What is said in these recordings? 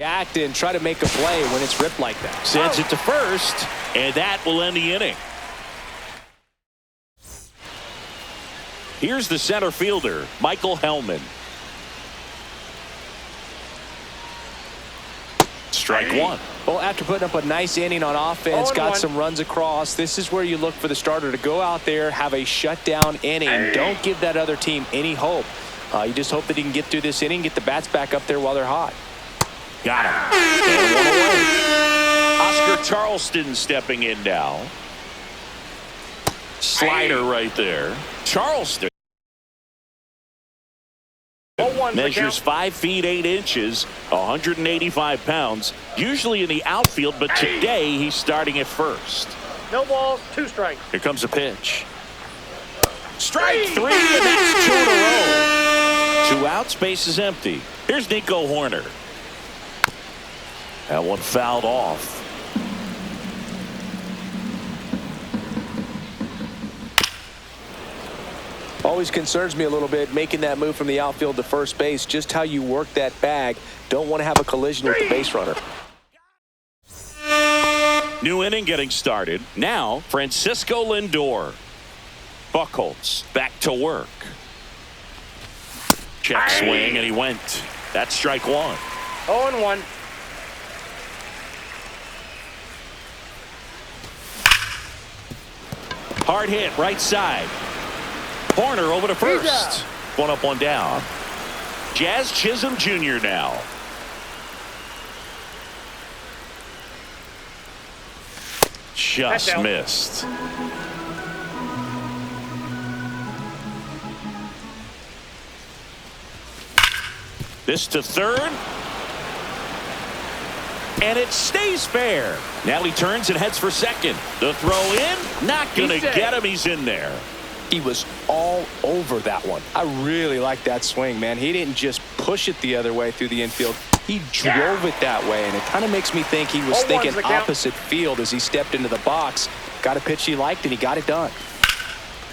Act and try to make a play when it's ripped like that. Sends it to first, and that will end the inning. Here's the center fielder, Michael Hellman. Strike one. Well, after putting up a nice inning on offense, got some runs across, this is where you look for the starter to go out there, have a shutdown inning. Don't give that other team any hope. You just hope that he can get through this inning, get the bats back up there while they're hot. Got him. And one away. Oscar Charleston stepping in now. Slider right there. Charleston measures 5 feet 8 inches, 185 pounds, usually in the outfield, but today he's starting at first. No balls, 2 strikes. Here comes a pitch. Strike 3, and that's 2 in a row. 2 outs, base is empty. Here's Nico Horner. That one fouled off. Always concerns me a little bit making that move from the outfield to first base. Just how you work that bag. Don't want to have a collision with the base runner. New inning getting started. Now, Francisco Lindor. Buchholz back to work. Check swing, and he went. That's strike 1. 0-1. Hard hit, right side. Horner over to first. One up, one down. Jazz Chisholm Jr. now. Just missed. This to third. And it stays fair. Now he turns and heads for second. The throw in, not going to get him. He's in there. He was all over that one. I really like that swing, man. He didn't just push it the other way through the infield. He drove it that way, and it kind of makes me think he was thinking opposite field as he stepped into the box. Got a pitch he liked, and he got it done.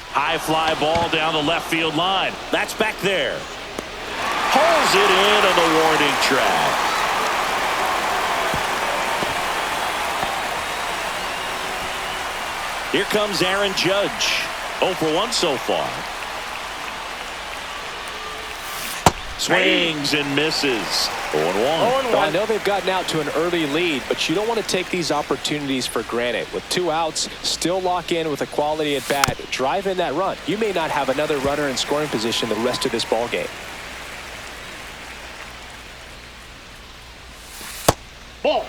High fly ball down the left field line. That's back there. Pulls it in on the warning track. Here comes Aaron Judge. 0 for 1 so far. Swings and misses. 0-1. Well, I know they've gotten out to an early lead, but you don't want to take these opportunities for granted. With 2 outs, still lock in with a quality at bat. Drive in that run. You may not have another runner in scoring position the rest of this ball game. Ball.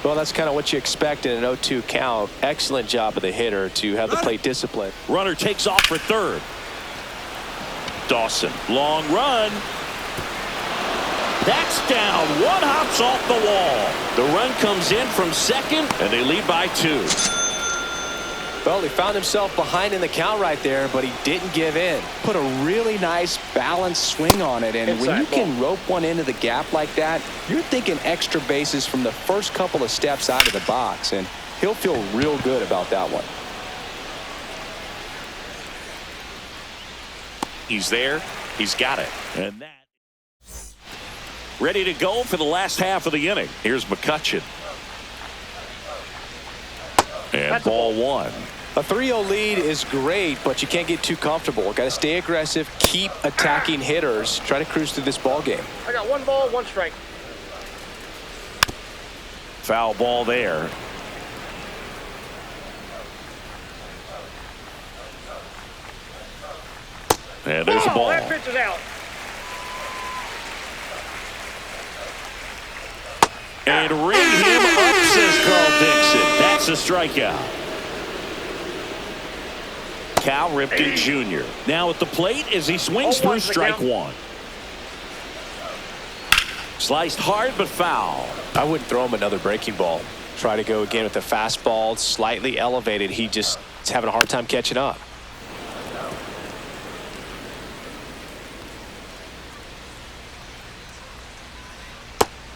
Well, that's kind of what you expect in an 0-2 count. Excellent job of the hitter to have the plate discipline. Runner takes off for third. Dawson, long run. That's down. 1 hops off the wall. The run comes in from second, and they lead by 2. Well, he found himself behind in the count right there, but he didn't give in. Put a really nice balanced swing on it, and when you can rope one into the gap like that, you're thinking extra bases from the first couple of steps out of the box, and he'll feel real good about that one. He's there. He's got it. And that. Ready to go for the last half of the inning. Here's McCutchen. And ball 1. A 3-0 lead is great, but you can't get too comfortable. Got to stay aggressive, keep attacking hitters, try to cruise through this ball game. I got 1 ball, 1 strike. Foul ball there. And there's a ball. That pitch is out. And ring him up, says Carl Dixon. That's a strikeout. Cal Ripken Jr. now at the plate as he swings through strike 1. Sliced hard but foul. I wouldn't throw him another breaking ball. Try to go again with the fastball, slightly elevated. He just is having a hard time catching up.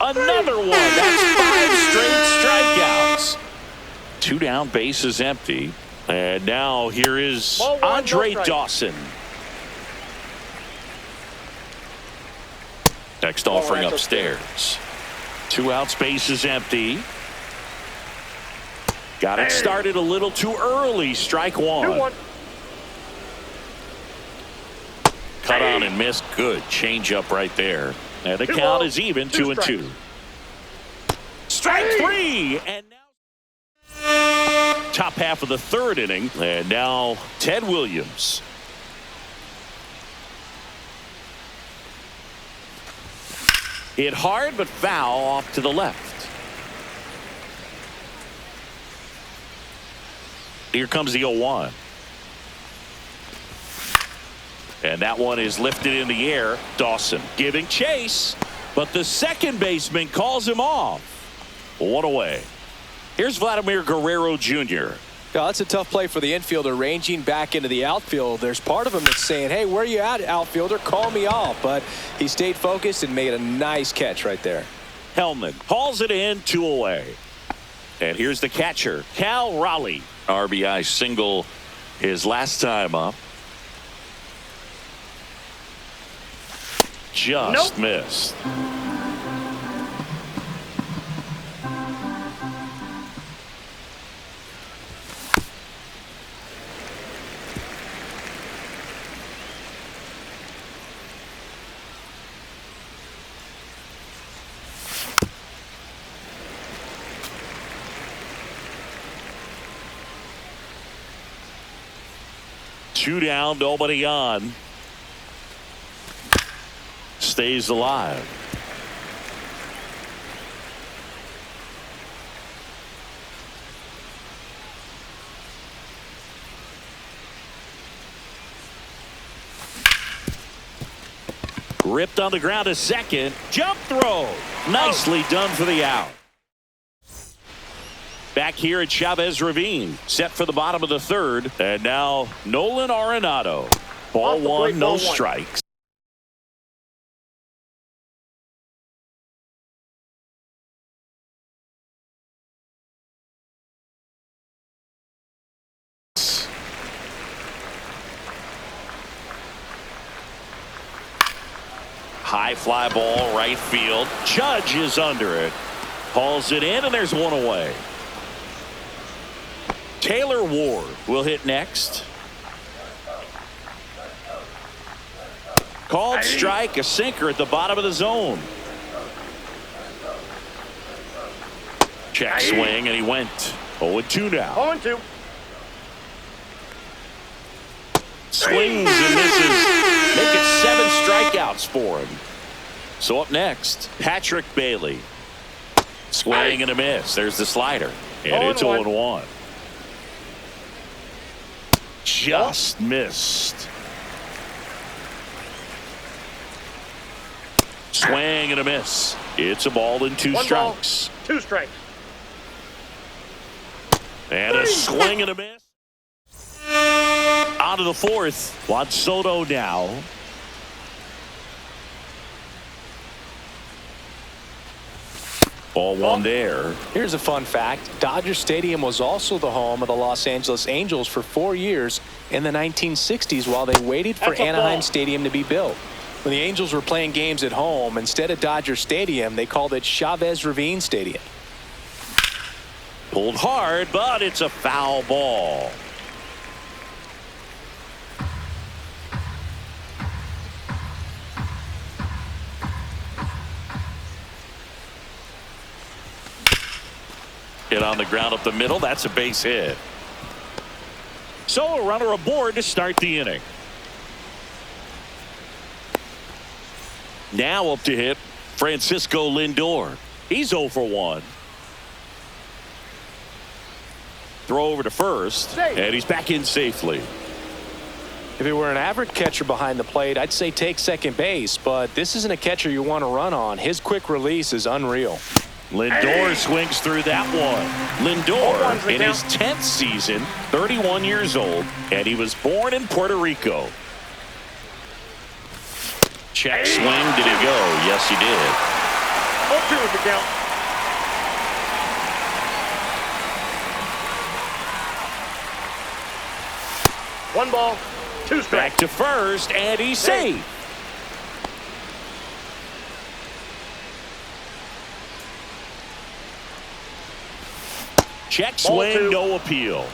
Another one. That's 5 straight strikeouts. 2 down, base is empty. And now here is Andre Dawson. Next offering upstairs. 2 outs, bases empty. Got it started a little too early. Strike one. 2-1. Cut on and missed. Good changeup right there. And the count is even 2-2. Strike three. And now top half of the third inning. And now Ted Williams. Hit hard but foul off to the left. Here comes the 0-1. And that one is lifted in the air. Dawson giving chase, but the second baseman calls him off. 1 away. Here's Vladimir Guerrero Jr. Yeah, that's a tough play for the infielder, ranging back into the outfield. There's part of him that's saying, hey, where you at, outfielder? Call me off. But he stayed focused and made a nice catch right there. Hellman hauls it in, 2 away. And here's the catcher, Cal Raleigh. RBI single his last time up. Just missed. Two down, nobody on. Stays alive. Ripped on the ground to second. Jump throw. Nicely done for the out. Back here at Chavez Ravine. Set for the bottom of the third. And now Nolan Arenado. Ball one, no strikes. High fly ball, right field. Judge is under it. Hauls it in, and there's 1 away. Taylor Ward will hit next. Called strike, a sinker at the bottom of the zone. Check swing, and he went 0-2 now. 0-2. Swings and misses. Make it 7 strikeouts for him. So up next, Patrick Bailey. Swing and a miss. There's the slider. And it's 0-1. Just missed. Swing and a miss. It's a ball and 2 strikes. 2 strikes. And a swing and a miss. On to the fourth. Juan Soto now. Ball 1 there. Here's a fun fact. Dodger Stadium was also the home of the Los Angeles Angels for 4 years in the 1960s while they waited for Anaheim Stadium to be built. When the Angels were playing games at home, instead of Dodger Stadium, they called it Chavez Ravine Stadium. Pulled hard, but it's a foul ball. Hit on the ground up the middle. That's a base hit. So a runner aboard to start the inning. Now up to hit Francisco Lindor. He's 0 for 1. Throw over to first, and he's back in safely. If he were an average catcher behind the plate, I'd say take second base, but this isn't a catcher you want to run on. His quick release is unreal. Lindor swings through that one. Lindor in his 10th season, 31 years old, and he was born in Puerto Rico. Check swing. Did he go? Yes, he did. 0-2 with the count. One ball, 2 strikes. Back to first, and he's safe. Check Ball swing, two. no appeal.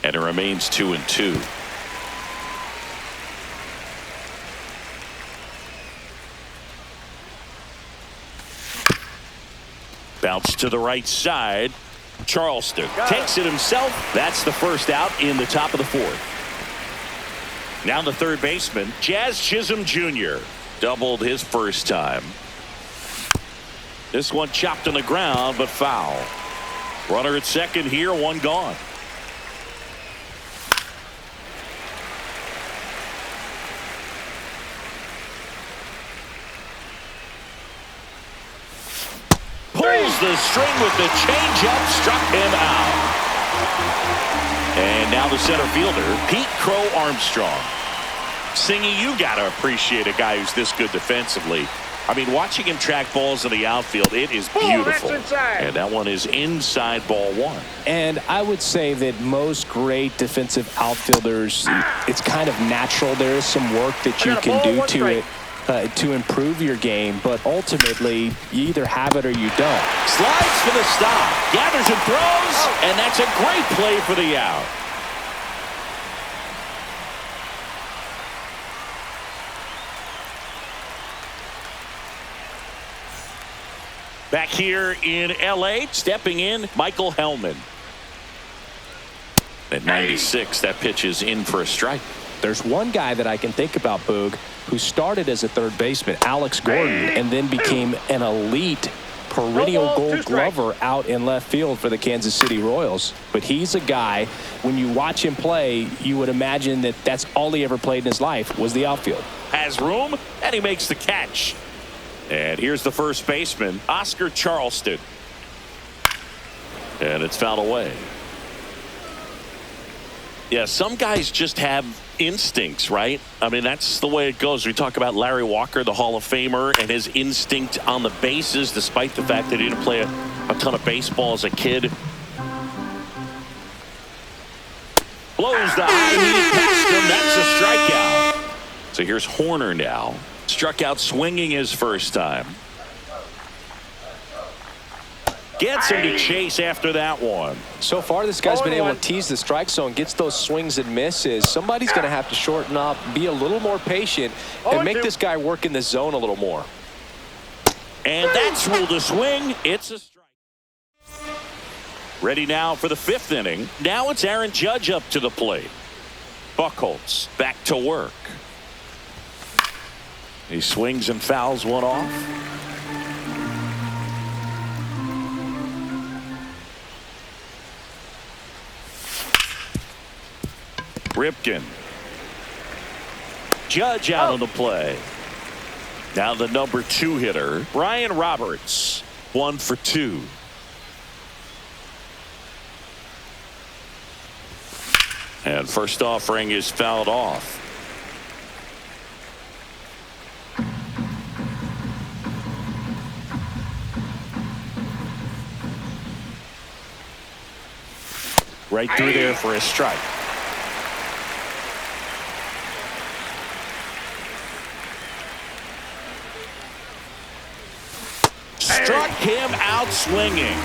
And it remains 2-2. Bounce to the right side. Charleston takes it himself. That's the first out in the top of the fourth. Now the third baseman, Jazz Chisholm Jr. doubled his first time. This one chopped on the ground, but foul. Runner at second here, one gone. Pulls the string with the changeup, struck him out. And now the center fielder, Pete Crow Armstrong. Singy, you got to appreciate a guy who's this good defensively. I mean, watching him track balls in the outfield, it is beautiful. And that one is inside ball one. And I would say that most great defensive outfielders, it's kind of natural. There is some work that you can do to it to improve your game, but ultimately you either have it or you don't. Slides for the stop, gathers and throws, and that's a great play for the out. Back here in L.A., stepping in, Michael Hellman. At 96, that pitch is in for a strike. There's one guy that I can think about, Boog, who started as a third baseman, Alex Gordon, and then became an elite perennial Gold Glover out in left field for the Kansas City Royals. But he's a guy, when you watch him play, you would imagine that that's all he ever played in his life was the outfield. Has room, and he makes the catch. And here's the first baseman, Oscar Charleston. And it's fouled away. Yeah, some guys just have instincts, right? I mean, that's the way it goes. We talk about Larry Walker, the Hall of Famer, and his instinct on the bases, despite the fact that he didn't play a ton of baseball as a kid. Blows the high knee past him. That's a strikeout. So here's Horner now. Struck out swinging his first time. Gets him to chase after that one. So far, this guy's been able to tease the strike zone, gets those swings and misses. Somebody's going to have to shorten up, be a little more patient, and make this guy work in the zone a little more. And that's ruled a swing. It's a strike. Ready now for the fifth inning. Now it's Aaron Judge up to the plate. Buchholz back to work. He swings and fouls one off. Ripken. Judge out on the play. Now the number 2 hitter, Brian Roberts, 1 for 2. And first offering is fouled off. Right through there for a strike. Struck him out swinging.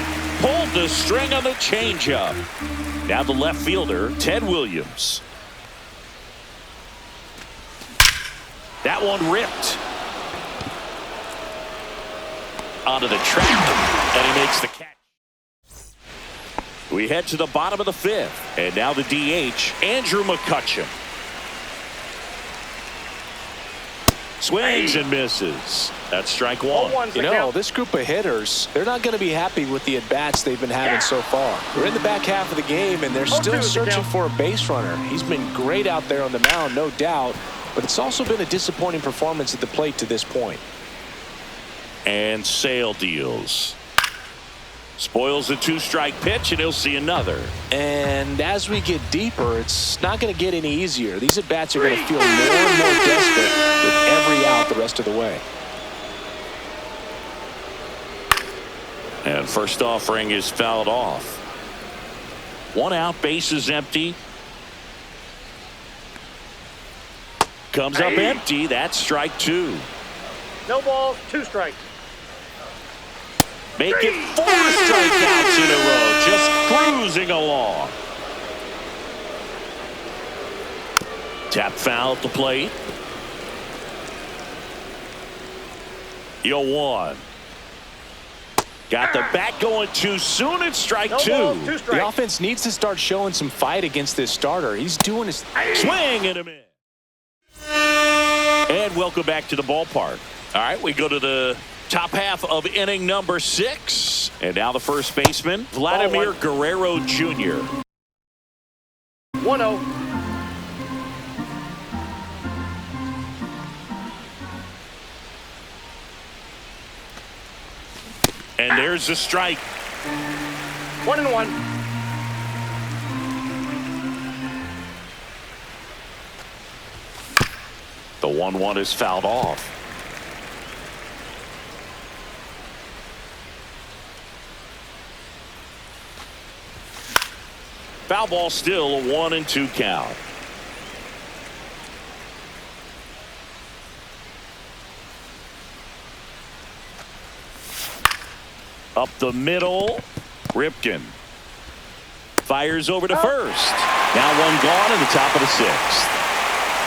Pulled the string on the changeup. Now the left fielder, Ted Williams. That one ripped. Onto the track, and he makes the catch. We head to the bottom of the fifth, and now the DH, Andrew McCutchen. Swings and misses. That's strike one. You know, this group of hitters, they're not going to be happy with the at-bats they've been having so far. We're in the back half of the game, and they're still searching for a base runner. He's been great out there on the mound, no doubt, but it's also been a disappointing performance at the plate to this point. And Sale deals. Spoils the 2-strike pitch, and he'll see another. And as we get deeper, it's not going to get any easier. These at-bats are going to feel more and more desperate with every out the rest of the way. And first offering is fouled off. 1 out, bases empty. Comes up empty. That's strike 2. No balls, 2 strikes. Make it 4 strikeouts in a row. Just cruising along. Tap foul at the plate. 0-1. Got the bat going too soon. It's strike No two. ball, 2 strikes. The offense needs to start showing some fight against this starter. He's doing his Swing and a miss. And welcome back to the ballpark. All right, we go to the top half of inning number 6. And now the first baseman, Vladimir Guerrero Jr. 1-0. And there's the strike. 1-1. The 1-1 is fouled off. Foul ball, still a 1-2 count. Up the middle, Ripken fires over to first. Now one gone in the top of the 6th.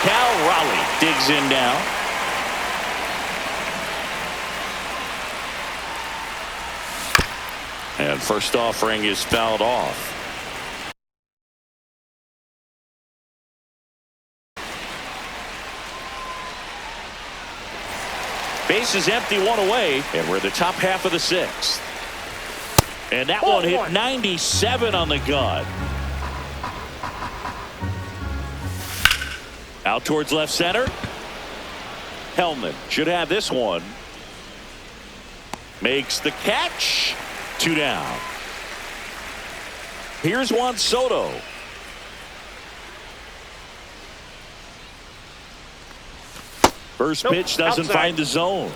Cal Raleigh digs in now. And first offering is fouled off. Base is empty, 1 away, and we're at the top half of the 6th. And that one hit 97 on the gun. Out towards left center. Hellman should have this one. Makes the catch. 2 down. Here's Juan Soto. First pitch doesn't find the zone.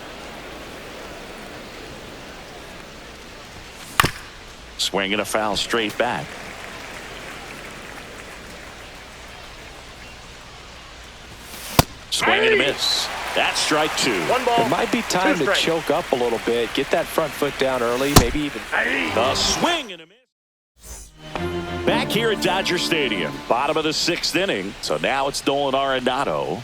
Swing and a foul straight back. Swing and a miss. That's strike 2. 1 ball. It might be time 2 to strikes. choke up a little bit. Get that front foot down early. Maybe even. A swing and a miss. Back here at Dodger Stadium. Bottom of the 6th inning. So now it's Nolan Arenado.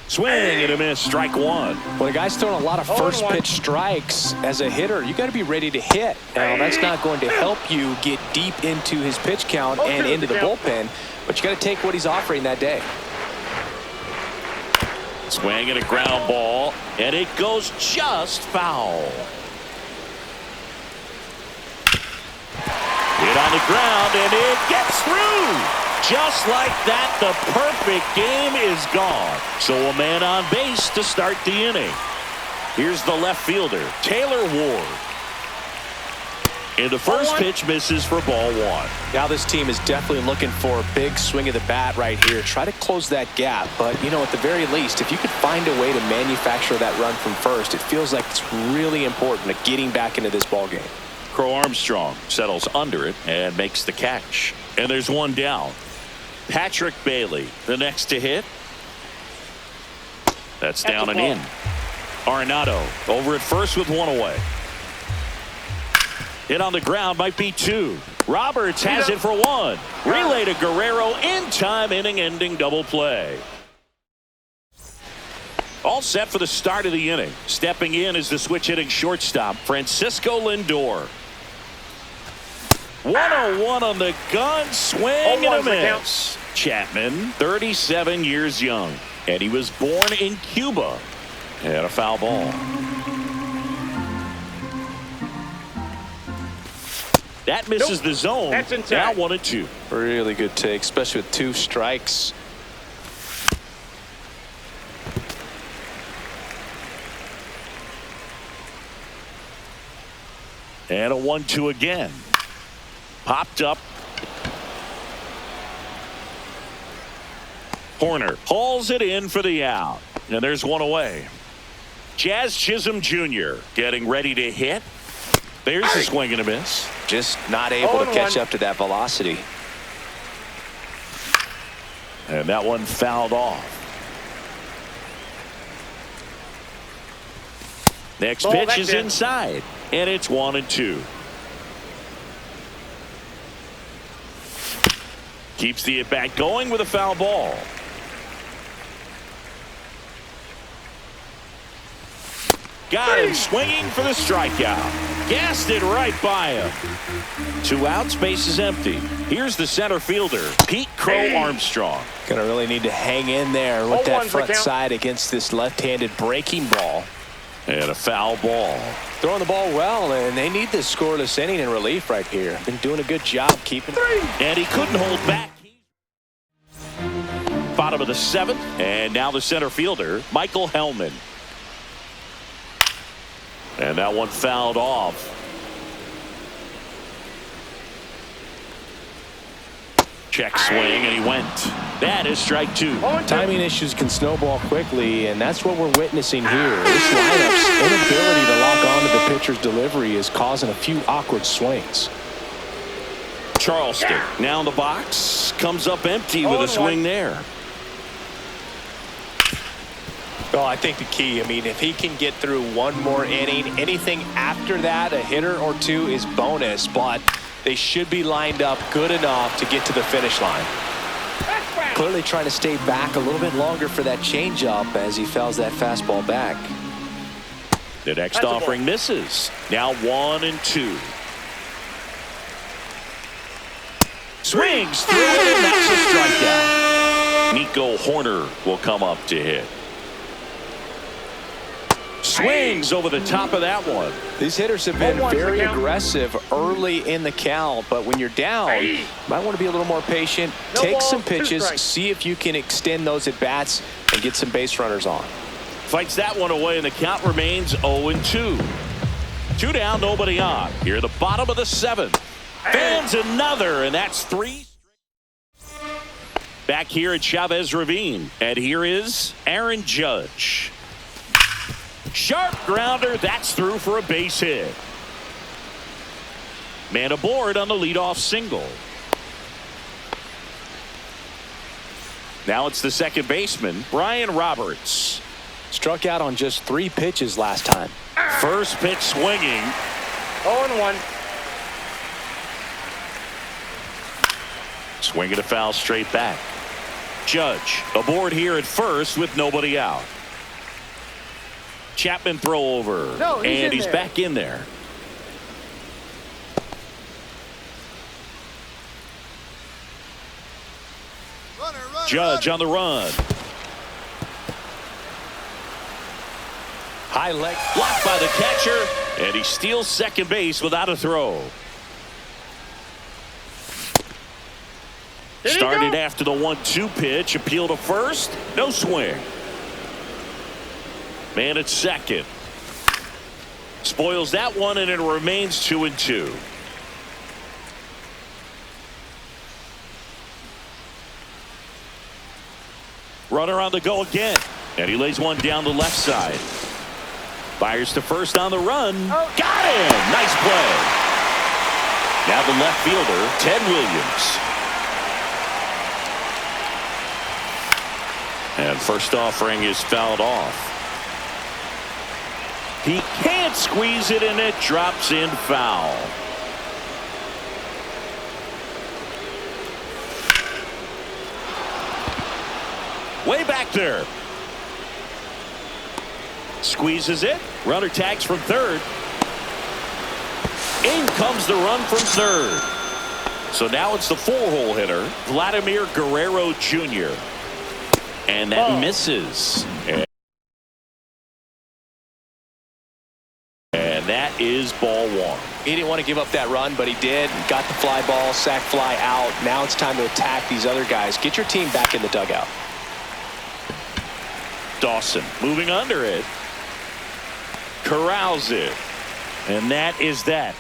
Swing and a miss. Strike 1. When a guy's throwing a lot of first pitch strikes as a hitter, you got to be ready to hit. Now, that's not going to help you get deep into his pitch count and into the bullpen, but you got to take what he's offering that day. Swing and a ground ball, and it goes just foul. Hit on the ground, and it gets through. Just like that, the perfect game is gone. So a man on base to start the inning. Here's the left fielder, Taylor Ward. And the first pitch misses for ball 1. Now this team is definitely looking for a big swing of the bat right here. Try to close that gap. But, you know, at the very least, if you could find a way to manufacture that run from first, it feels like it's really important to getting back into this ball game. Crow Armstrong settles under it and makes the catch. And there's one down. Patrick Bailey, the next to hit. That's down and in. Arenado over at first with 1 away. Hit on the ground, might be 2. Roberts has it for 1. Relay to Guerrero in time, inning-ending double play. All set for the start of the inning. Stepping in is the switch-hitting shortstop, Francisco Lindor. 101 on the gun, swing and a miss. Chapman, 37 years young, and he was born in Cuba. And a foul ball. That misses the zone. That's inside. Now 1-2. Really good take, especially with 2 strikes. And a 1-2 again. Popped up. Horner hauls it in for the out. And there's 1 away. Jazz Chisholm Jr. getting ready to hit. There's a swing and a miss. Just not able to catch up to that velocity. And that one fouled off. Next pitch is inside. And it's 1-2. Keeps the at-bat going with a foul ball. Got him swinging for the strikeout. Gassed it right by him. 2 outs, base is empty. Here's the center fielder, Pete Crow Armstrong. Gonna really need to hang in there with that front side against this left-handed breaking ball. And a foul ball. Throwing the ball well, and they need this scoreless inning in relief right here. Been doing a good job keeping it. And he couldn't hold back. Bottom of the 7th, and now the center fielder, Michael Hellman. And that one fouled off. Check swing, and he went. That is strike 2. Timing issues can snowball quickly, and that's what we're witnessing here. This lineup's inability to lock onto the pitcher's delivery is causing a few awkward swings. Charleston now in the box, comes up empty with a swing there. Well, I think the key, if he can get through one more inning, anything after that, a hitter or two is bonus, but they should be lined up good enough to get to the finish line. Clearly trying to stay back a little bit longer for that changeup as he fouls that fastball back. The next offering misses. Now 1-2. Swings through it, and that's a strikeout. Nico Horner will come up to hit. Swings over the top of that one. These hitters have been very aggressive early in the count, but when you're down, you might want to be a little more patient. Take some pitches, see if you can extend those at bats and get some base runners on. Fights that one away, and the count remains 0-2. 2 down, nobody on. Here, the bottom of the 7th. Fans another, and that's 3. Back here at Chavez Ravine, and here is Aaron Judge. Sharp grounder, that's through for a base hit. Man aboard on the leadoff single. Now it's the second baseman, Brian Roberts. Struck out on just 3 pitches last time. First pitch swinging. 0-1. Swinging a foul straight back. Judge aboard here at first with nobody out. Chapman throw over, and he's back in there. Judge on the run. High leg Blocked by the catcher, and he steals second base without a throw. Started after the 1-2 pitch, appeal to first, no swing. Man at second. Spoils that one, and it remains 2-2. Runner on the go again, and he lays one down the left side. Fires to first on the run. Got him! Nice play. Now the left fielder, Ted Williams. And first offering is fouled off. He can't squeeze it, and it drops in foul. Way back there. Squeezes it. Runner tags from third. In comes the run from third. So now it's the 4-hole hitter, Vladimir Guerrero Jr. And that misses. And that is ball 1. He didn't want to give up that run, but he did. Got the fly ball, sac fly out. Now it's time to attack these other guys. Get your team back in the dugout. Dawson moving under it. Corrals it. And that is that.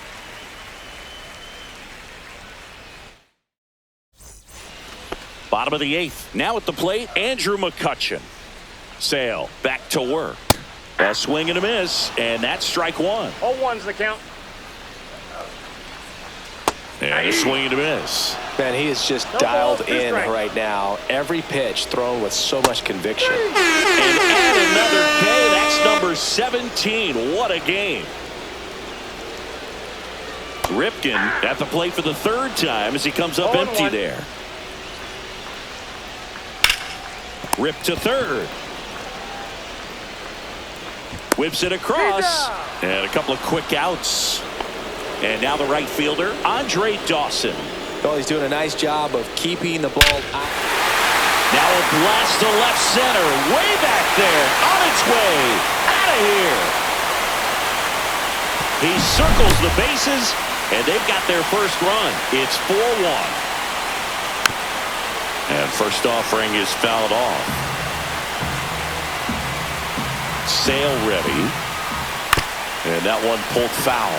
Bottom of the 8th. Now at the plate, Andrew McCutchen. Sale back to work. A swing and a miss, and that's strike 1. 0-1's the count. And a swing and a miss. Man, he is just dialed in right now. Every pitch thrown with so much conviction. And add another K. That's number 17. What a game. Ripken at the plate for the third time as he comes up empty 0-1. there. Rip to third. Whips it across. And a couple of quick outs. And now the right fielder, Andre Dawson. Well, he's doing a nice job of keeping the ball out. Now a blast to left center. Way back there. On its way. Out of here. He circles the bases, and they've got their first run. It's 4-1. And first offering is fouled off. Sale ready. And that one pulled foul.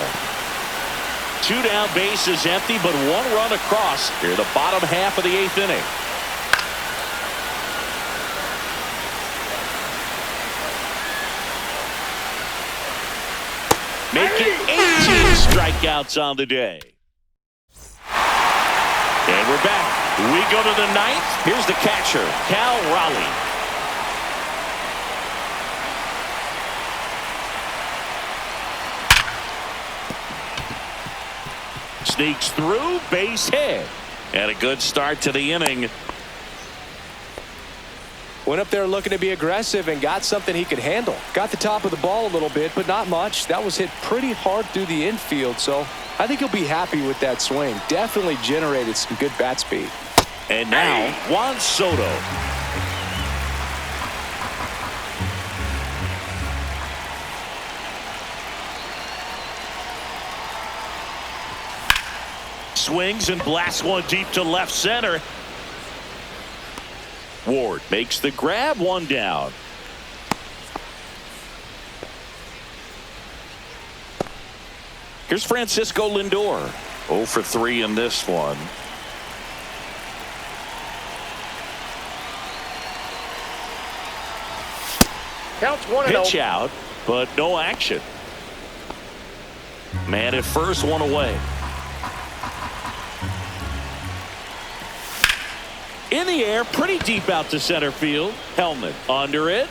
2 down, bases empty, but 1 run across here the bottom half of the 8th inning. Making 18 strikeouts on the day. And we're back. We go to the 9th. Here's the catcher, Cal Raleigh. Sneaks through, base hit. And a good start to the inning. Went up there looking to be aggressive and got something he could handle. Got the top of the ball a little bit, but not much. That was hit pretty hard through the infield, so I think he'll be happy with that swing. Definitely generated some good bat speed. And now, Juan Soto. Swings and blasts one deep to left center. Ward makes the grab, 1 down. Here's Francisco Lindor. 0 for 3 in this one. Counts 1-0. Pitch out, but no action. Man at first, 1 away. In the air, pretty deep out to center field. Hellman under it.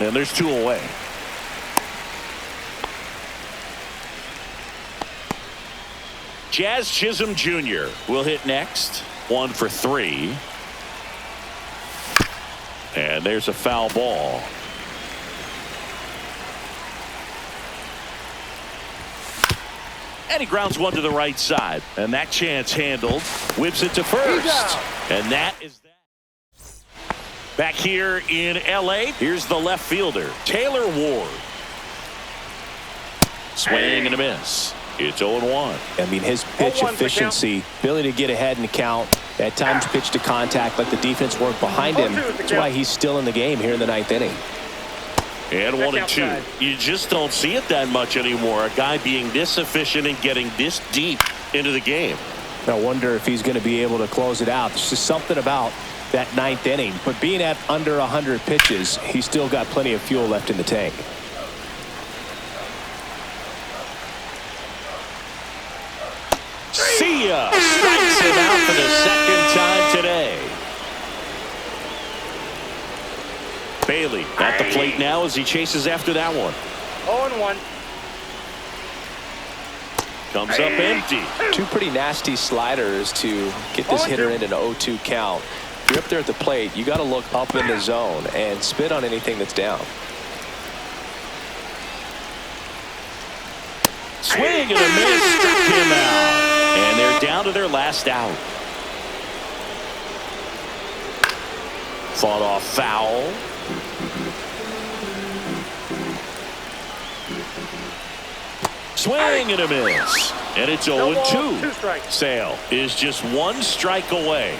And there's 2 away. Jazz Chisholm Jr. will hit next. 1 for 3. And there's a foul ball. And he grounds one to the right side. And that chance handled. Whips it to first. And that is that. Back here in L.A., here's the left fielder, Taylor Ward. Swing and a miss. It's 0-1. I mean, his pitch efficiency, ability to get ahead in the count, at times pitch to contact, let the defense work behind him. That's why he's still in the game here in the 9th inning. And 1-2. You just don't see it that much anymore. A guy being this efficient and getting this deep into the game. I wonder if he's going to be able to close it out. There's just something about that 9th inning. But being at under 100 pitches, he's still got plenty of fuel left in the tank. See ya! Strikes him out for the 2nd time today. Bailey at the plate now as he chases after that one. 0-1. Comes up empty. 2 pretty nasty sliders to get this hitter in an 0-2 count. If you're up there at the plate, you got to look up in the zone and spit on anything that's down. Swing and a miss, struck him out. And they're down to their last out. Fought off foul. Swing and a miss. And it's 0-2. Sale is just 1 strike away.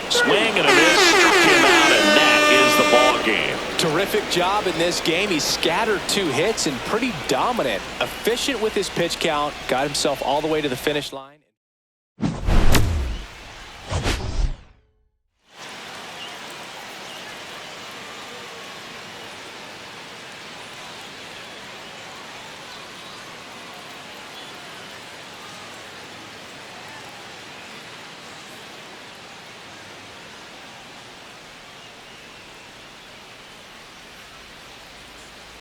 Swing and a miss, struck him out, and that is the ball game. Terrific job in this game. He scattered 2 hits and pretty dominant. Efficient with his pitch count. Got himself all the way to the finish line.